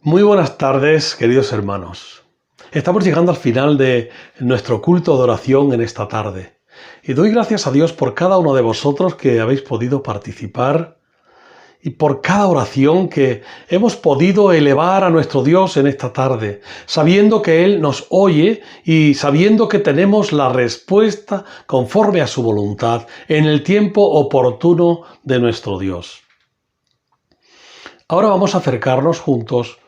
Muy buenas tardes, queridos hermanos. Estamos llegando al final de nuestro culto de oración en esta tarde. Y doy gracias a Dios por cada uno de vosotros que habéis podido participar y por cada oración que hemos podido elevar a nuestro Dios en esta tarde, sabiendo que Él nos oye y sabiendo que tenemos la respuesta conforme a su voluntad en el tiempo oportuno de nuestro Dios. Ahora vamos a acercarnos juntos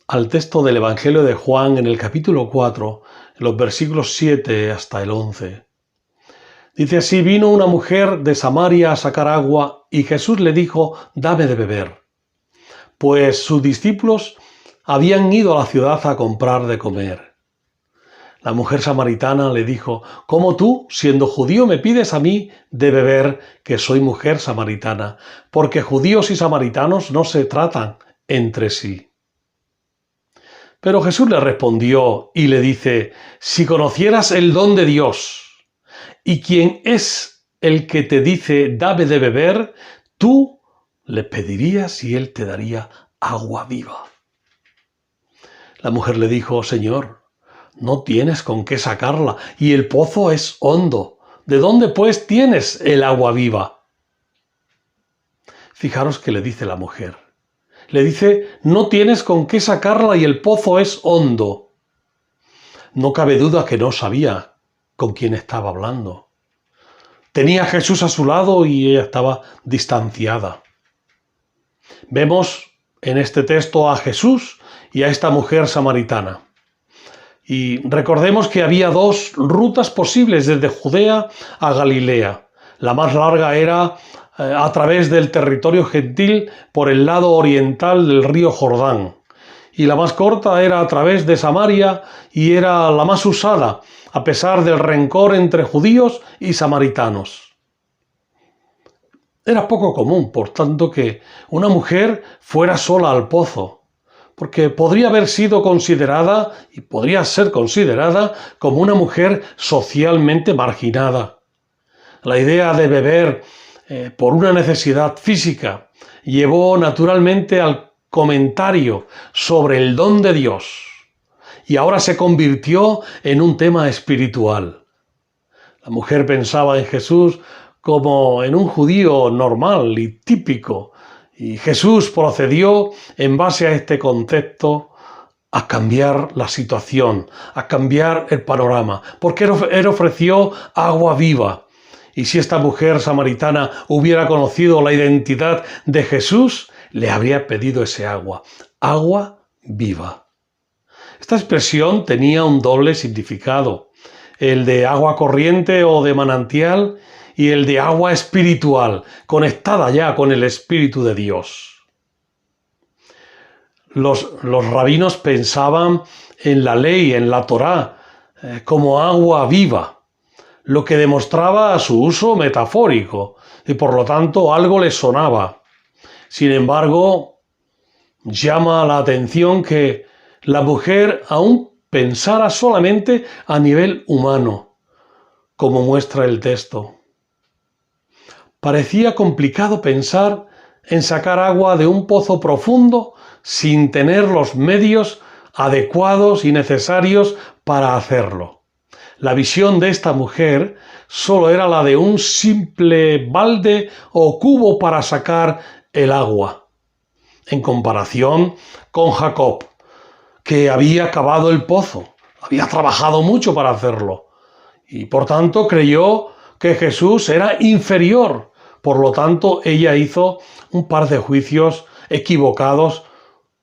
al texto del Evangelio de Juan en el capítulo 4, en los versículos 7 hasta el 11. Dice así: vino una mujer de Samaria a sacar agua y Jesús le dijo: dame de beber. Pues sus discípulos habían ido a la ciudad a comprar de comer. La mujer samaritana le dijo: ¿cómo tú, siendo judío, me pides a mí de beber, que soy mujer samaritana? Porque judíos y samaritanos no se tratan entre sí. Pero Jesús le respondió y le dice: si conocieras el don de Dios y quién es el que te dice dame de beber, tú le pedirías y él te daría agua viva. La mujer le dijo: Señor, no tienes con qué sacarla y el pozo es hondo. ¿De dónde pues tienes el agua viva? Fijaros que le dice la mujer. Le dice: no tienes con qué sacarla y el pozo es hondo. No cabe duda que no sabía con quién estaba hablando. Tenía a Jesús a su lado y ella estaba distanciada. Vemos en este texto a Jesús y a esta mujer samaritana. Y recordemos que había dos rutas posibles desde Judea a Galilea. La más larga era a través del territorio gentil por el lado oriental del río Jordán. Y la más corta era a través de Samaria y era la más usada, a pesar del rencor entre judíos y samaritanos. Era poco común, por tanto, que una mujer fuera sola al pozo, porque podría haber sido considerada y podría ser considerada como una mujer socialmente marginada. La idea de beber por una necesidad física llevó naturalmente al comentario sobre el don de Dios y ahora se convirtió en un tema espiritual. La mujer pensaba en Jesús como en un judío normal y típico, y Jesús procedió en base a este concepto a cambiar la situación, a cambiar el panorama, porque él ofreció agua viva. Y si esta mujer samaritana hubiera conocido la identidad de Jesús, le habría pedido ese agua viva. Esta expresión tenía un doble significado, el de agua corriente o de manantial y el de agua espiritual, conectada ya con el Espíritu de Dios. Los rabinos pensaban en la ley, en la Torá, como agua viva, lo que demostraba su uso metafórico y por lo tanto algo les sonaba. Sin embargo, llama la atención que la mujer aún pensara solamente a nivel humano, como muestra el texto. Parecía complicado pensar en sacar agua de un pozo profundo sin tener los medios adecuados y necesarios para hacerlo. La visión de esta mujer solo era la de un simple balde o cubo para sacar el agua, en comparación con Jacob, que había cavado el pozo, había trabajado mucho para hacerlo, y por tanto creyó que Jesús era inferior. Por lo tanto, ella hizo un par de juicios equivocados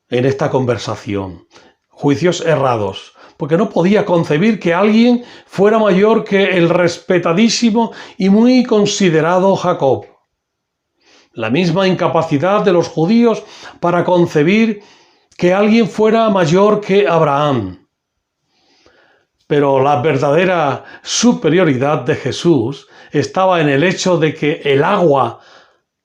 en esta conversación, juicios errados, porque no podía concebir que alguien fuera mayor que el respetadísimo y muy considerado Jacob. La misma incapacidad de los judíos para concebir que alguien fuera mayor que Abraham. Pero la verdadera superioridad de Jesús estaba en el hecho de que el agua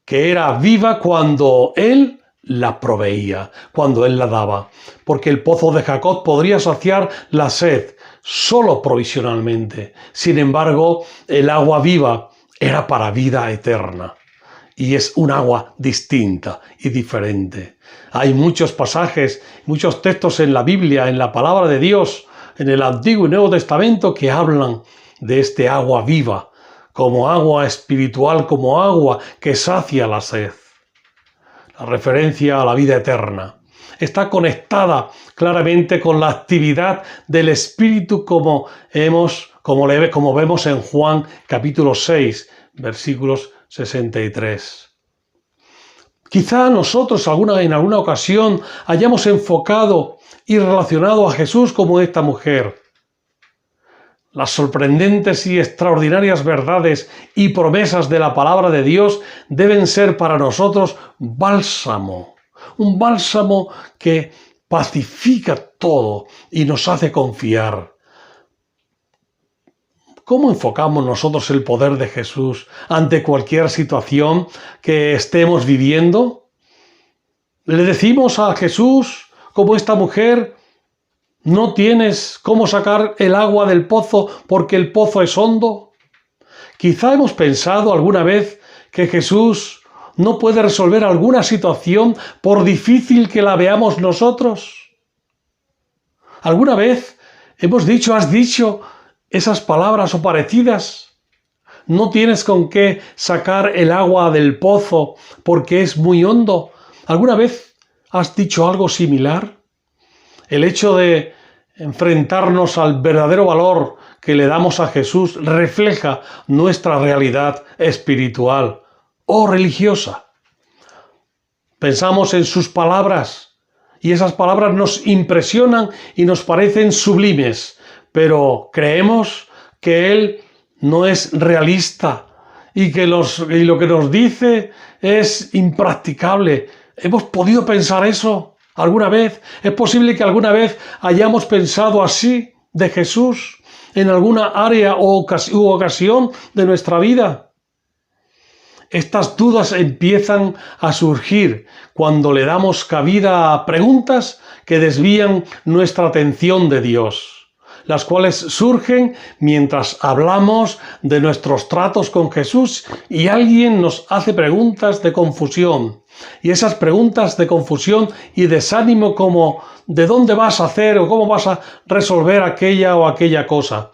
que era viva cuando Él la proveía, cuando Él la daba, porque el pozo de Jacob podría saciar la sed solo provisionalmente. Sin embargo, el agua viva era para vida eterna. y es un agua distinta y diferente. Hay muchos pasajes, muchos textos en la Biblia, en la palabra de Dios, en el Antiguo y Nuevo Testamento que hablan de este agua viva, como agua espiritual, como agua que sacia la sed. La referencia a la vida eterna está conectada claramente con la actividad del Espíritu como vemos en Juan capítulo 6, versículos 63. Quizá nosotros en alguna ocasión hayamos enfocado y relacionado a Jesús como esta mujer. Las sorprendentes y extraordinarias verdades y promesas de la palabra de Dios deben ser para nosotros bálsamo, un bálsamo que pacifica todo y nos hace confiar. ¿Cómo enfocamos nosotros el poder de Jesús ante cualquier situación que estemos viviendo? ¿Le decimos a Jesús, como esta mujer, no tienes cómo sacar el agua del pozo porque el pozo es hondo? Quizá hemos pensado alguna vez que Jesús no puede resolver alguna situación por difícil que la veamos nosotros. ¿Alguna vez has dicho esas palabras o parecidas? ¿No tienes con qué sacar el agua del pozo porque es muy hondo? ¿Alguna vez has dicho algo similar? El hecho de enfrentarnos al verdadero valor que le damos a Jesús refleja nuestra realidad espiritual o religiosa. Pensamos en sus palabras y esas palabras nos impresionan y nos parecen sublimes, pero creemos que Él no es realista y que lo que nos dice es impracticable. ¿Hemos podido pensar eso alguna vez? ¿Es posible que alguna vez hayamos pensado así de Jesús en alguna área u ocasión de nuestra vida? Estas dudas empiezan a surgir cuando le damos cabida a preguntas que desvían nuestra atención de Dios, las cuales surgen mientras hablamos de nuestros tratos con Jesús y alguien nos hace preguntas de confusión. Y esas preguntas de confusión y desánimo como ¿de dónde vas a hacer o cómo vas a resolver aquella o aquella cosa?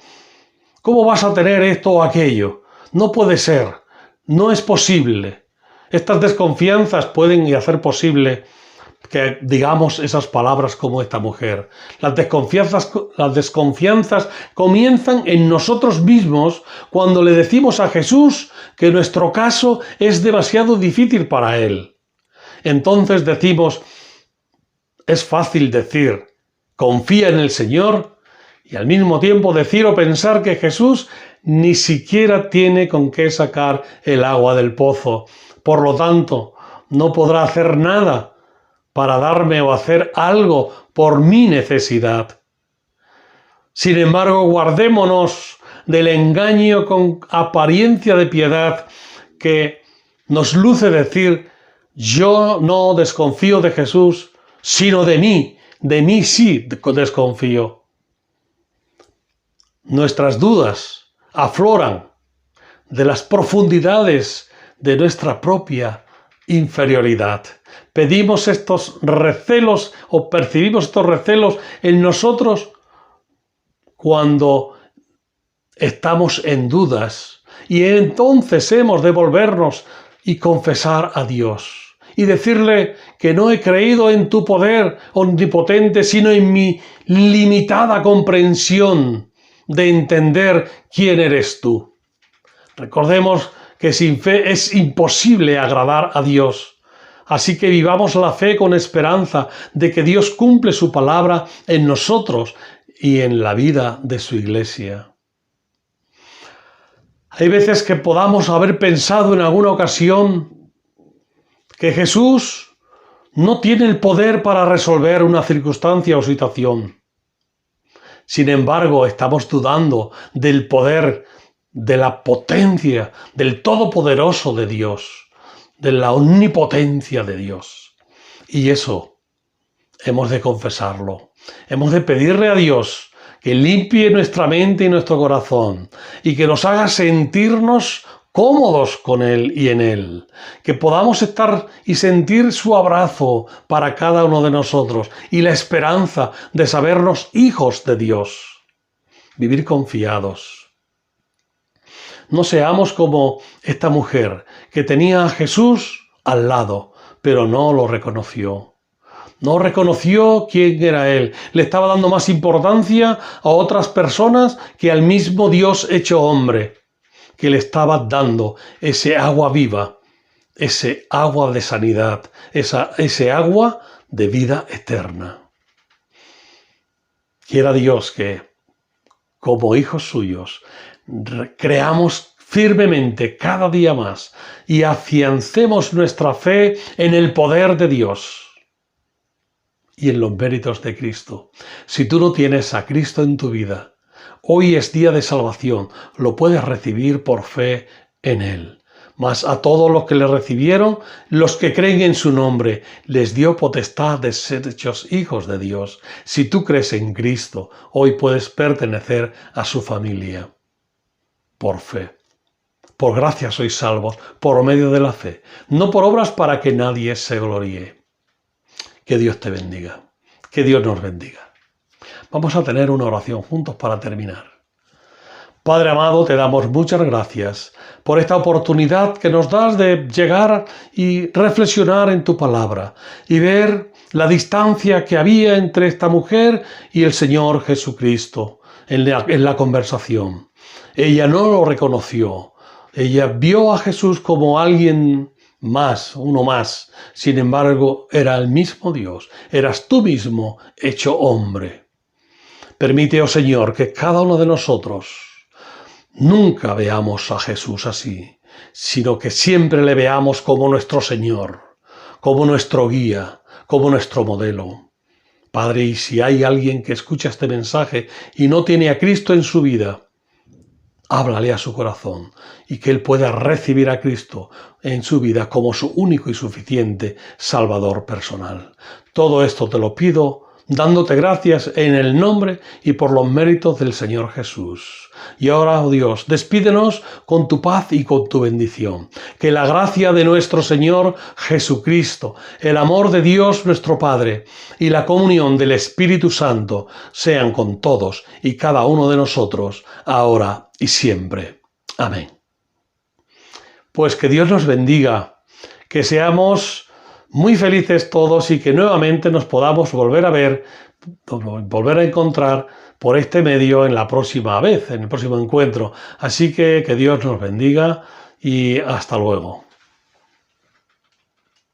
¿Cómo vas a tener esto o aquello? No puede ser. No es posible. Estas desconfianzas pueden hacer posible que digamos esas palabras como esta mujer. Las desconfianzas comienzan en nosotros mismos cuando le decimos a Jesús que nuestro caso es demasiado difícil para Él. Entonces decimos, es fácil decir, confía en el Señor, y al mismo tiempo decir o pensar que Jesús ni siquiera tiene con qué sacar el agua del pozo. Por lo tanto, no podrá hacer nada para darme o hacer algo por mi necesidad. Sin embargo, guardémonos del engaño con apariencia de piedad que nos luce decir, yo no desconfío de Jesús, sino de mí sí desconfío. Nuestras dudas afloran de las profundidades de nuestra propia inferioridad. Pedimos estos recelos o percibimos estos recelos en nosotros cuando estamos en dudas y entonces hemos de volvernos y confesar a Dios y decirle que no he creído en tu poder omnipotente, sino en mi limitada comprensión de entender quién eres tú. Recordemos que sin fe es imposible agradar a Dios. Así que vivamos la fe con esperanza de que Dios cumple su palabra en nosotros y en la vida de su iglesia. Hay veces que podamos haber pensado en alguna ocasión que Jesús no tiene el poder para resolver una circunstancia o situación. Sin embargo, estamos dudando del poder, de la potencia, del todopoderoso de Dios, de la omnipotencia de Dios. Y eso hemos de confesarlo. Hemos de pedirle a Dios que limpie nuestra mente y nuestro corazón y que nos haga sentirnos cómodos con Él y en Él, que podamos estar y sentir su abrazo para cada uno de nosotros y la esperanza de sabernos hijos de Dios, vivir confiados. No seamos como esta mujer que tenía a Jesús al lado, pero no lo reconoció. No reconoció quién era Él. Le estaba dando más importancia a otras personas que al mismo Dios hecho hombre, que le estaba dando ese agua viva, ese agua de sanidad, ese agua de vida eterna. Quiera Dios que, como hijos suyos, creamos firmemente cada día más y afiancemos nuestra fe en el poder de Dios y en los méritos de Cristo. Si tú no tienes a Cristo en tu vida, hoy es día de salvación, lo puedes recibir por fe en Él. Mas a todos los que le recibieron, los que creen en su nombre, les dio potestad de ser hechos hijos de Dios. Si tú crees en Cristo, hoy puedes pertenecer a su familia. Por fe. Por gracia sois salvos, por medio de la fe, no por obras para que nadie se gloríe. Que Dios te bendiga, que Dios nos bendiga. Vamos a tener una oración juntos para terminar. Padre amado, te damos muchas gracias por esta oportunidad que nos das de llegar y reflexionar en tu palabra y ver la distancia que había entre esta mujer y el Señor Jesucristo en la conversación. Ella no lo reconoció. Ella vio a Jesús como alguien más, uno más. Sin embargo, era el mismo Dios. Eras tú mismo hecho hombre. Permite, oh Señor, que cada uno de nosotros nunca veamos a Jesús así, sino que siempre le veamos como nuestro Señor, como nuestro guía, como nuestro modelo. Padre, y si hay alguien que escucha este mensaje y no tiene a Cristo en su vida, háblale a su corazón y que él pueda recibir a Cristo en su vida como su único y suficiente Salvador personal. Todo esto te lo pido dándote gracias en el nombre y por los méritos del Señor Jesús. Y ahora, oh Dios, despídenos con tu paz y con tu bendición. Que la gracia de nuestro Señor Jesucristo, el amor de Dios nuestro Padre y la comunión del Espíritu Santo sean con todos y cada uno de nosotros, ahora y siempre. Amén. Pues que Dios nos bendiga, que seamos muy felices todos y que nuevamente nos podamos volver a ver, volver a encontrar por este medio en la próxima vez, en el próximo encuentro. Así que Dios nos bendiga y hasta luego.